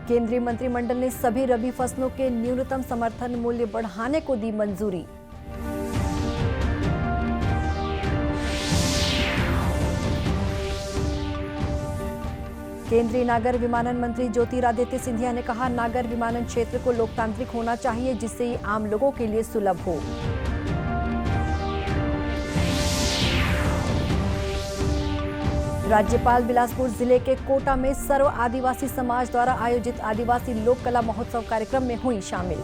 केंद्रीय मंत्रिमंडल ने सभी रबी फसलों के न्यूनतम समर्थन मूल्य बढ़ाने को दी मंजूरी। केंद्रीय नागर विमानन मंत्री ज्योतिरादित्य सिंधिया ने कहा, नागर विमानन क्षेत्र को लोकतांत्रिक होना चाहिए जिससे ये आम लोगों के लिए सुलभ हो। राज्यपाल बिलासपुर जिले के कोटा में सर्व आदिवासी समाज द्वारा आयोजित आदिवासी लोक कला महोत्सव कार्यक्रम में हुई शामिल।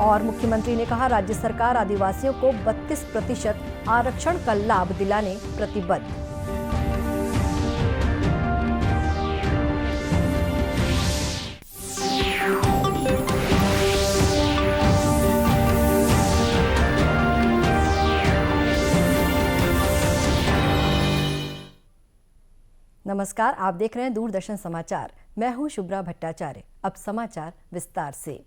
और मुख्यमंत्री ने कहा, राज्य सरकार आदिवासियों को 32% आरक्षण का लाभ दिलाने प्रतिबद्ध। नमस्कार, आप देख रहे हैं दूरदर्शन समाचार। मैं हूं शुभ्रा भट्टाचार्य। अब समाचार विस्तार से।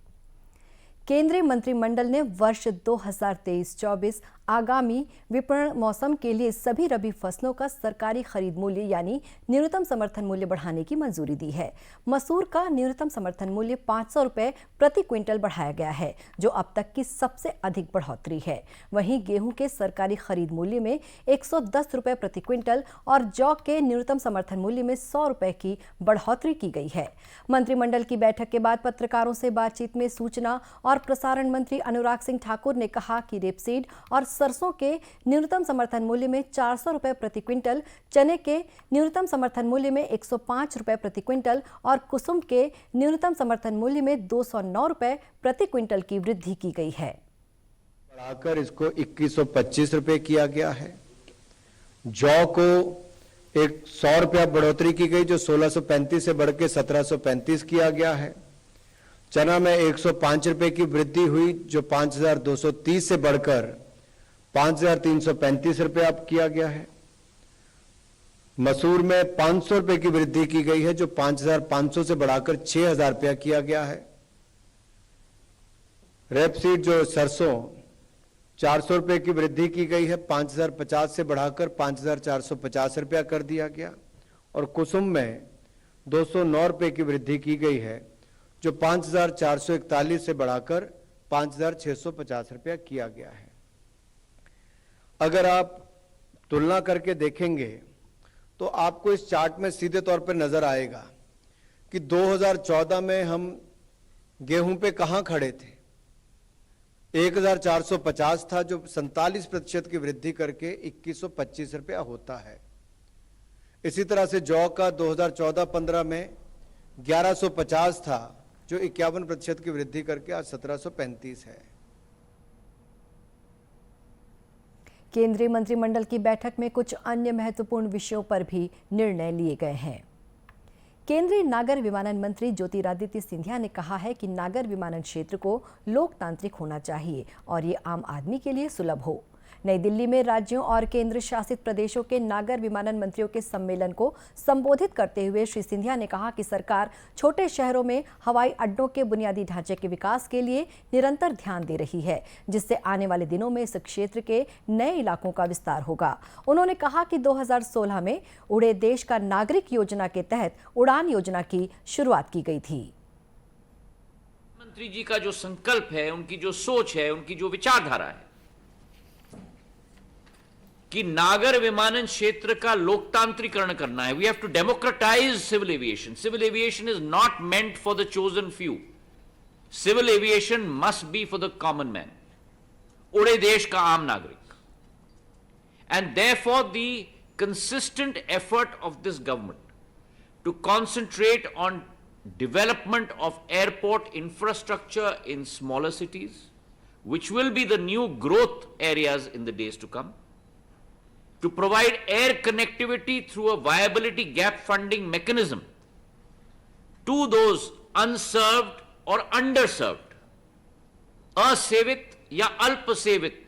केंद्रीय मंत्रिमंडल ने वर्ष 2023-24 आगामी विपणन मौसम के लिए सभी रबी फसलों का सरकारी खरीद मूल्य यानी न्यूनतम समर्थन मूल्य बढ़ाने की मंजूरी दी है। मसूर का न्यूनतम समर्थन मूल्य 500 रुपए प्रति क्विंटल बढ़ाया गया है, जो अब तक की सबसे अधिक बढ़ोतरी है। वहीं गेहूं के सरकारी खरीद मूल्य में 110 रुपए प्रति क्विंटल और जौ के न्यूनतम समर्थन मूल्य में 100 रुपए की बढ़ोतरी की गई है। मंत्रिमंडल की बैठक के बाद पत्रकारों से बातचीत में सूचना और प्रसारण मंत्री अनुराग सिंह ठाकुर ने कहा कि रेपसीड और सरसों के न्यूनतम समर्थन मूल्य में 400 रुपए प्रति क्विंटल, चने के न्यूनतम समर्थन मूल्य में 105 रुपए प्रति क्विंटल और कुसुम के न्यूनतम समर्थन मूल्य में 209 रुपए प्रति क्विंटल की वृद्धि की गई है। बढ़ाकर इसको 2125 रुपए किया गया है। जौ को 100 रुपया बढ़ोतरी की गई, जो 1635 से बढ़ के 1735 किया गया है। चना में 105 रुपए की वृद्धि हुई, जो 5230 से बढ़कर 5335 रुपए अब किया गया है। मसूर में 500 रुपए की वृद्धि की गई है, जो 5500 से बढ़ाकर 6000 रुपया किया गया है। रेपसीड जो सरसों 400 रुपए की वृद्धि की गई है, 5050 से बढ़ाकर 5450 रुपया कर दिया गया। और कुसुम में 209 रुपए की वृद्धि की गई है, जो 5441 से बढ़ाकर 5650 रुपया किया गया है। अगर आप तुलना करके देखेंगे तो आपको इस चार्ट में सीधे तौर पर नजर आएगा कि 2014 में हम गेहूं पे कहां खड़े थे। 1450 था, जो 47% की वृद्धि करके 2125 रुपया होता है। इसी तरह से जौ का 2014-15 में 1150 था, जो 51% की वृद्धि करके आज 1735 है। केंद्रीय मंत्रिमंडल की बैठक में कुछ अन्य महत्वपूर्ण विषयों पर भी निर्णय लिए गए हैं। केंद्रीय नागर विमानन मंत्री ज्योतिरादित्य सिंधिया ने कहा है कि नागर विमानन क्षेत्र को लोकतांत्रिक होना चाहिए और ये आम आदमी के लिए सुलभ हो। नई दिल्ली में राज्यों और केंद्र शासित प्रदेशों के नागर विमानन मंत्रियों के सम्मेलन को संबोधित करते हुए श्री सिंधिया ने कहा कि सरकार छोटे शहरों में हवाई अड्डों के बुनियादी ढांचे के विकास के लिए निरंतर ध्यान दे रही है, जिससे आने वाले दिनों में इस क्षेत्र के नए इलाकों का विस्तार होगा। उन्होंने कहा कि 2016 में उड़े देश का नागरिक योजना के तहत उड़ान योजना की शुरुआत की गई थी। मंत्री जी का जो संकल्प है, उनकी जो सोच है, उनकी जो विचारधारा है कि नागर विमानन क्षेत्र का लोकतांत्रिकरण करना है। We have to democratise civil aviation. Civil aviation is not meant for the chosen few. Civil aviation must be for the common man, उड़े देश का आम नागरिक। And therefore the consistent effort of this government to concentrate on development of airport infrastructure in smaller cities, which will be the new growth areas in the days to come, to provide air connectivity through a viability gap funding mechanism to those unserved or underserved, असेवित या अल्पसेवित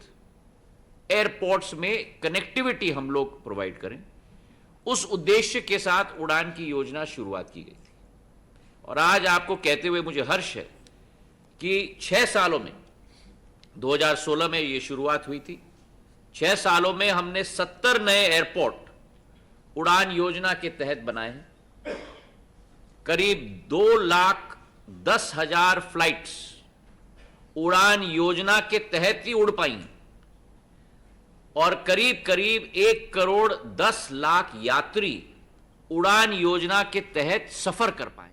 airports में connectivity हम लोग provide करें। उस उद्देश्य के साथ उड़ान की योजना शुरुआत की गई थी। और आज आपको कहते हुए मुझे हर्ष है कि 6 सालों में 2016 में ये शुरुआत हुई थी, 6 सालों में हमने 70 नए एयरपोर्ट उड़ान योजना के तहत बनाए हैं। करीब 2,10,000 फ्लाइट्स उड़ान योजना के तहत ही उड़ पाई और करीब करीब 1,10,00,000 यात्री उड़ान योजना के तहत सफर कर पाए।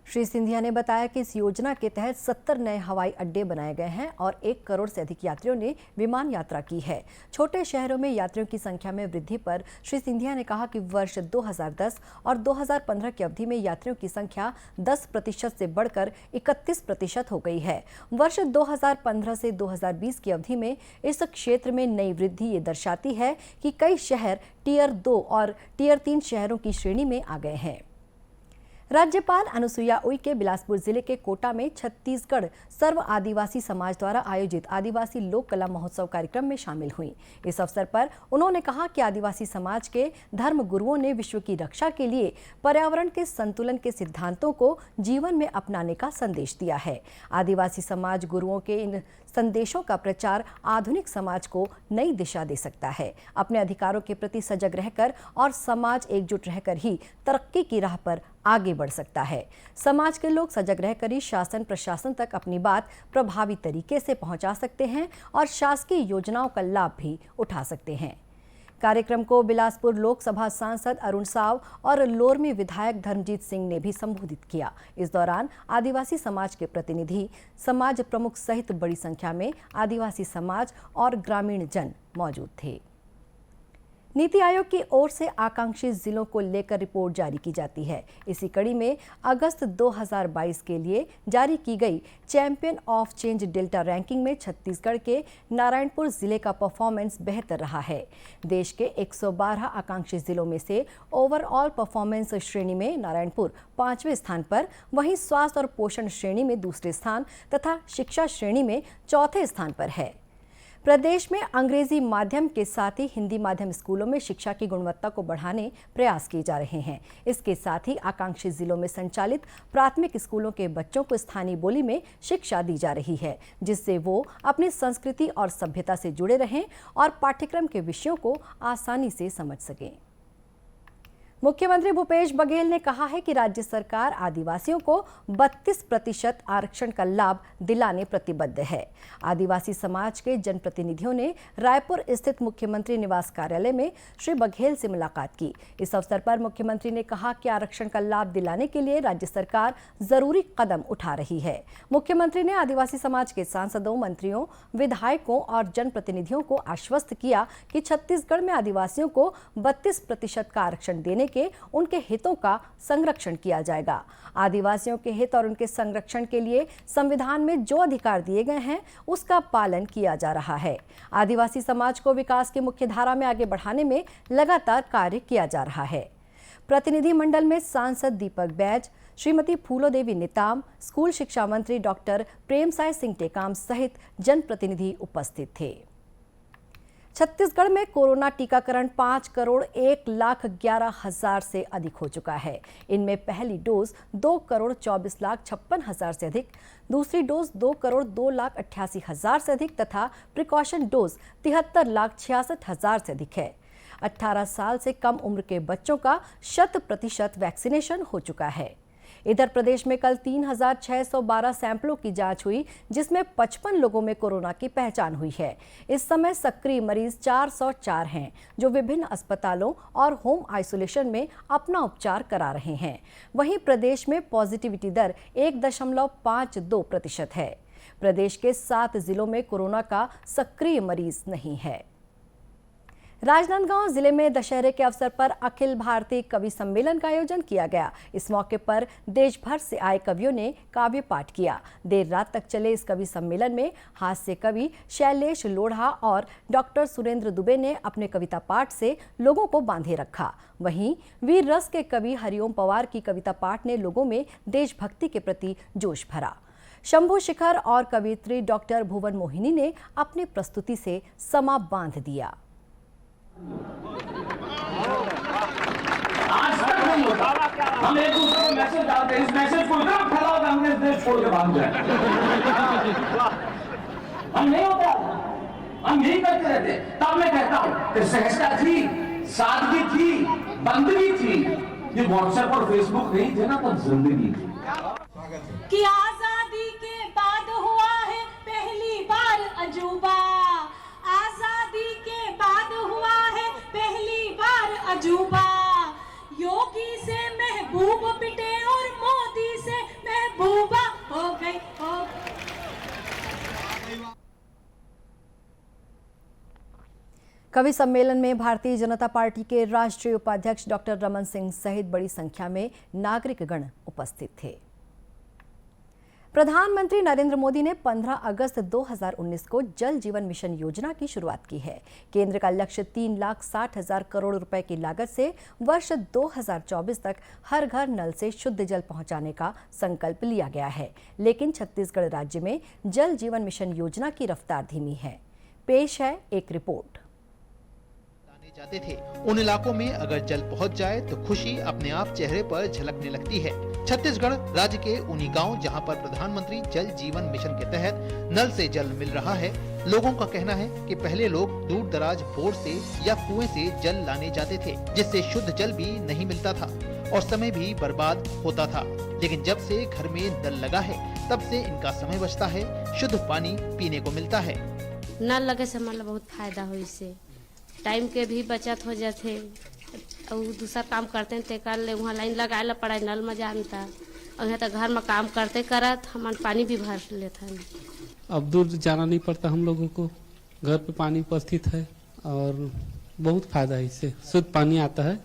श्री सिंधिया ने बताया कि इस योजना के तहत 70 नए हवाई अड्डे बनाए गए हैं और 1 करोड़ से अधिक यात्रियों ने विमान यात्रा की है। छोटे शहरों में यात्रियों की संख्या में वृद्धि पर श्री सिंधिया ने कहा कि वर्ष 2010 और 2015 की अवधि में यात्रियों की संख्या 10% से बढ़कर 31% हो गई है। वर्ष 2015 से 2020 की अवधि में इस क्षेत्र में नई वृद्धि ये दर्शाती है कि कई शहर टियर 2 और टियर 3 शहरों की श्रेणी में आ गए हैं। राज्यपाल अनुसुईया उइके बिलासपुर जिले के कोटा में छत्तीसगढ़ सर्व आदिवासी समाज द्वारा आयोजित आदिवासी लोक कला महोत्सव कार्यक्रम में शामिल हुई। इस अवसर पर उन्होंने कहा कि आदिवासी समाज के धर्म गुरुओं ने विश्व की रक्षा के लिए पर्यावरण के संतुलन के सिद्धांतों को जीवन में अपनाने का संदेश दिया है। आदिवासी समाज गुरुओं के इन संदेशों का प्रचार आधुनिक समाज को नई दिशा दे सकता है। अपने अधिकारों के प्रति सजग रहकर और समाज एकजुट रहकर ही तरक्की की राह पर आगे बढ़ सकता है। समाज के लोग सजग रहकर ही शासन प्रशासन तक अपनी बात प्रभावी तरीके से पहुंचा सकते हैं और शासकीय योजनाओं का लाभ भी उठा सकते हैं। कार्यक्रम को बिलासपुर लोकसभा सांसद अरुण साव और लोरमी विधायक धर्मजीत सिंह ने भी संबोधित किया। इस दौरान आदिवासी समाज के प्रतिनिधि, समाज प्रमुख सहित बड़ी संख्या में आदिवासी समाज और ग्रामीण जन मौजूद थे। नीति आयोग की ओर से आकांक्षी जिलों को लेकर रिपोर्ट जारी की जाती है। इसी कड़ी में अगस्त 2022 के लिए जारी की गई champion of change delta ranking में छत्तीसगढ़ के नारायणपुर जिले का परफॉर्मेंस बेहतर रहा है। देश के 112 आकांक्षी जिलों में से ओवरऑल परफॉर्मेंस श्रेणी में नारायणपुर 5वें स्थान पर, वहीं स्वास्थ्य और पोषण श्रेणी में दूसरे स्थान तथा शिक्षा श्रेणी में चौथे स्थान पर है। प्रदेश में अंग्रेजी माध्यम के साथ ही हिंदी माध्यम स्कूलों में शिक्षा की गुणवत्ता को बढ़ाने प्रयास किए जा रहे हैं। इसके साथ ही आकांक्षी जिलों में संचालित प्राथमिक स्कूलों के बच्चों को स्थानीय बोली में शिक्षा दी जा रही है, जिससे वो अपनी संस्कृति और सभ्यता से जुड़े रहें और पाठ्यक्रम के विषयों को आसानी से समझ सकें। मुख्यमंत्री भूपेश बघेल ने कहा है कि राज्य सरकार आदिवासियों को 32% आरक्षण का लाभ दिलाने प्रतिबद्ध है। आदिवासी समाज के जनप्रतिनिधियों ने रायपुर स्थित मुख्यमंत्री निवास कार्यालय में श्री बघेल से मुलाकात की। इस अवसर पर मुख्यमंत्री ने कहा कि आरक्षण का लाभ दिलाने के लिए राज्य सरकार जरूरी कदम उठा रही है। मुख्यमंत्री ने आदिवासी समाज के सांसदों, मंत्रियों, विधायकों और जनप्रतिनिधियों को आश्वस्त किया कि छत्तीसगढ़ में आदिवासियों को 32% का आरक्षण देने के उनके हितों का संरक्षण किया जाएगा। आदिवासियों के हित और उनके संरक्षण के लिए संविधान में जो अधिकार दिए गए हैं उसका पालन किया जा रहा है। आदिवासी समाज को विकास की मुख्य धारा में आगे बढ़ाने में लगातार कार्य किया जा रहा है। प्रतिनिधि मंडल में सांसद दीपक बैज, श्रीमती फूलोदेवी निताम, स्कूल शिक्षा मंत्री डॉक्टर प्रेमसाय सिंह टेकाम सहित जनप्रतिनिधि उपस्थित थे। छत्तीसगढ़ में कोरोना टीकाकरण 5,01,11,000 से अधिक हो चुका है। इनमें पहली डोज 2,24,56,000 से अधिक, दूसरी डोज 2,02,88,000 से अधिक तथा प्रिकॉशन डोज 73,66,000 से अधिक है। 18 साल से कम उम्र के बच्चों का 100% वैक्सीनेशन हो चुका है। इधर प्रदेश में कल 3,612 सैंपलों की जांच हुई, जिसमें 55 लोगों में कोरोना की पहचान हुई है। इस समय सक्रिय मरीज 404 हैं, जो विभिन्न अस्पतालों और होम आइसोलेशन में अपना उपचार करा रहे हैं। वहीं प्रदेश में पॉजिटिविटी दर 1.52% है। प्रदेश के 7 जिलों में कोरोना का सक्रिय मरीज नहीं है। राजनांदगांव जिले में दशहरे के अवसर पर अखिल भारतीय कवि सम्मेलन का आयोजन किया गया। इस मौके पर देश भर से आए कवियों ने काव्य पाठ किया। देर रात तक चले इस कवि सम्मेलन में हास्य कवि शैलेश लोढ़ा और डॉक्टर सुरेंद्र दुबे ने अपने कविता पाठ से लोगों को बांधे रखा। वहीं वीर रस के कवि हरिओम पवार की कविता पाठ ने लोगों में देशभक्ति के प्रति जोश भरा। शंभू शिखर और कवियत्री डॉक्टर भुवन मोहिनी ने अपनी प्रस्तुति से समा बांध दिया। आज तक नहीं होता, हम एक दूसरे को मैसेज डालते हैं, इस मैसेज को इतना फैलाओ कि अंग्रेज देश छोड़ के भाग जाए। हम नहीं होते हम यही करते रहते। तब मैं कहता हूं कि सहजता थी, सादगी थी, बंदगी थी, ये व्हाट्सएप और फेसबुक नहीं थे ना, तो जिंदगी थी। कि आजादी के बाद हुआ है पहली बार अजूबा, आजादी के बाद हुआ है पहली बार अजूबा, योगी से महबूब पिटे और मोदी से महबूबा हो गई हो। कवि सम्मेलन में भारतीय जनता पार्टी के राष्ट्रीय उपाध्यक्ष डॉक्टर रमन सिंह सहित बड़ी संख्या में नागरिकगण उपस्थित थे। प्रधानमंत्री नरेंद्र मोदी ने 15 अगस्त 2019 को जल जीवन मिशन योजना की शुरुआत की है। केंद्र का लक्ष्य 3,60,000 करोड़ रुपए की लागत से वर्ष 2024 तक हर घर नल से शुद्ध जल पहुंचाने का संकल्प लिया गया है, लेकिन छत्तीसगढ़ राज्य में जल जीवन मिशन योजना की रफ्तार धीमी है। पेश है एक रिपोर्ट। जाते थे उन इलाकों में अगर जल पहुंच जाए तो खुशी अपने आप चेहरे पर झलकने लगती है। छत्तीसगढ़ राज्य के उन्हीं गांव जहां पर प्रधानमंत्री जल जीवन मिशन के तहत नल से जल मिल रहा है, लोगों का कहना है कि पहले लोग दूर दराज बोर से या कुएं से जल लाने जाते थे, जिससे शुद्ध जल भी नहीं मिलता था और समय भी बर्बाद होता था। लेकिन जब से घर में नल लगा है तब से इनका समय बचता है, शुद्ध पानी पीने को मिलता है। नल लगे से मतलब बहुत फायदा हो, इससे टाइम के भी बचत हो जाते और दूसरा काम करते हैं कर ले, वहाँ लाइन लगाए ला पड़ा नल में जानता और यहाँ तक घर में काम करते करत हमारे पानी भी भर लेता है। अब दूर जाना नहीं पड़ता हम लोगों को, घर पे पानी उपस्थित है और बहुत फायदा है, इससे शुद्ध पानी आता है।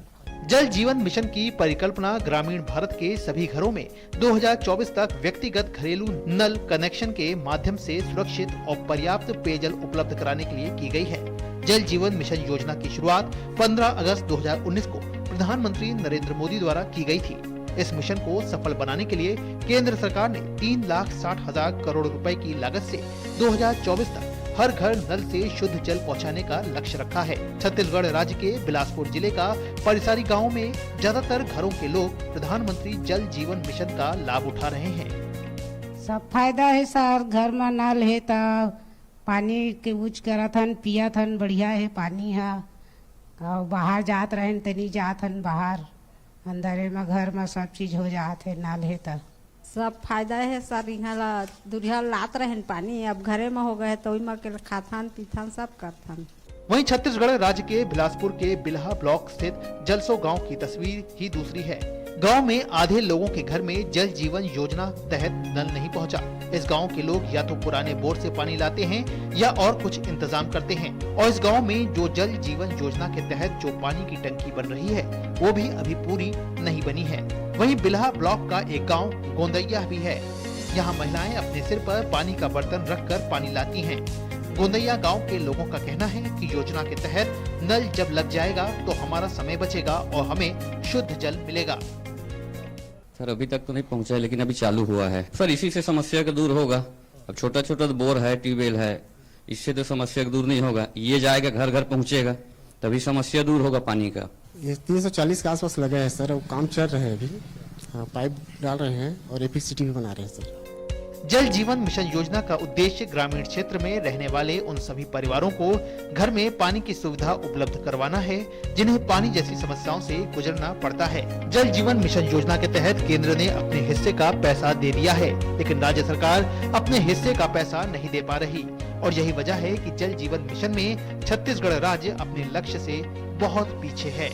जल जीवन मिशन की परिकल्पना ग्रामीण भारत के सभी घरों में 2024 तक व्यक्तिगत घरेलू नल कनेक्शन के माध्यम से सुरक्षित और पर्याप्त पेयजल उपलब्ध कराने के लिए की गई है। जल जीवन मिशन योजना की शुरुआत 15 अगस्त 2019 को प्रधानमंत्री नरेंद्र मोदी द्वारा की गई थी। इस मिशन को सफल बनाने के लिए केंद्र सरकार ने 3,60,000 करोड़ रुपए की लागत से 2024 तक हर घर नल से शुद्ध जल पहुंचाने का लक्ष्य रखा है। छत्तीसगढ़ राज्य के बिलासपुर जिले का परिसारी गांव में ज्यादातर घरों के लोग प्रधानमंत्री जल जीवन मिशन का लाभ उठा रहे हैं। सब फायदा है सर, घर में नल है तो पानी के यूज करत हन, पियत हन, बढ़िया है पानी है। और बाहर जात रहन तनी जात हन बाहर, अंदर में घर में सब चीज हो जात है, नल है तो सब फायदा है सर। यहाँ दुरिया लात रहन पानी, अब घरे में हो गए तो वही में खाथान पीथान सब करथन। वहीं छत्तीसगढ़ राज्य के बिलासपुर के बिल्हा ब्लॉक स्थित जलसो गांव की तस्वीर ही दूसरी है। गांव में आधे लोगों के घर में जल जीवन योजना तहत नल नहीं पहुंचा। इस गांव के लोग या तो पुराने बोर से पानी लाते हैं या और कुछ इंतजाम करते हैं। और इस गांव में जो जल जीवन योजना के तहत जो पानी की टंकी बन रही है वो भी अभी पूरी नहीं बनी है। वहीं बिल्हा ब्लॉक का एक गाँव गोंदैया भी है। यहाँ महिलाएं अपने सिर पर पानी का बर्तन रखकर पानी लाती हैं। गोंदैया गांव के लोगों का कहना है कि योजना के तहत नल जब लग जाएगा तो हमारा समय बचेगा और हमें शुद्ध जल मिलेगा। सर अभी तक तो नहीं पहुंचा है, लेकिन अभी चालू हुआ है सर। इसी से समस्या का दूर होगा। अब छोटा छोटा बोर है, ट्यूबवेल है, इससे तो समस्या का दूर नहीं होगा। ये जाएगा घर घर पहुंचेगा तभी समस्या दूर होगा पानी का। ये 340 के आसपास लगा है सर, वो काम चल रहे हैं अभी। हाँ, पाइप डाल रहे हैं और एपीसीटी भी बना रहे हैं सर। जल जीवन मिशन योजना का उद्देश्य ग्रामीण क्षेत्र में रहने वाले उन सभी परिवारों को घर में पानी की सुविधा उपलब्ध करवाना है जिन्हें पानी जैसी समस्याओं से गुजरना पड़ता है। जल जीवन मिशन योजना के तहत केंद्र ने अपने हिस्से का पैसा दे दिया है, लेकिन राज्य सरकार अपने हिस्से का पैसा नहीं दे पा रही और यही वजह है कि जल जीवन मिशन में छत्तीसगढ़ राज्य अपने लक्ष्य से बहुत पीछे है।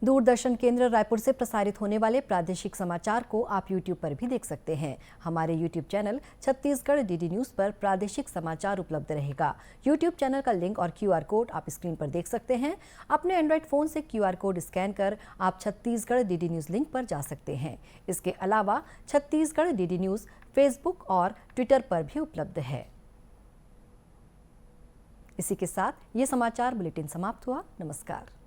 दूरदर्शन केंद्र रायपुर से प्रसारित होने वाले प्रादेशिक समाचार को आप YouTube पर भी देख सकते हैं। हमारे YouTube channel Chhattisgarh DD news पर प्रादेशिक समाचार उपलब्ध रहेगा। YouTube चैनल का लिंक और QR कोड आप स्क्रीन पर देख सकते हैं। अपने एंड्रॉयड फ़ोन से QR कोड स्कैन कर आप छत्तीसगढ़ डीडी न्यूज़ लिंक पर जा सकते हैं। इसके अलावा छत्तीसगढ़ डीडी न्यूज़ फेसबुक और ट्विटर पर भी उपलब्ध है। इसी के साथ ये समाचार बुलेटिन समाप्त हुआ। नमस्कार।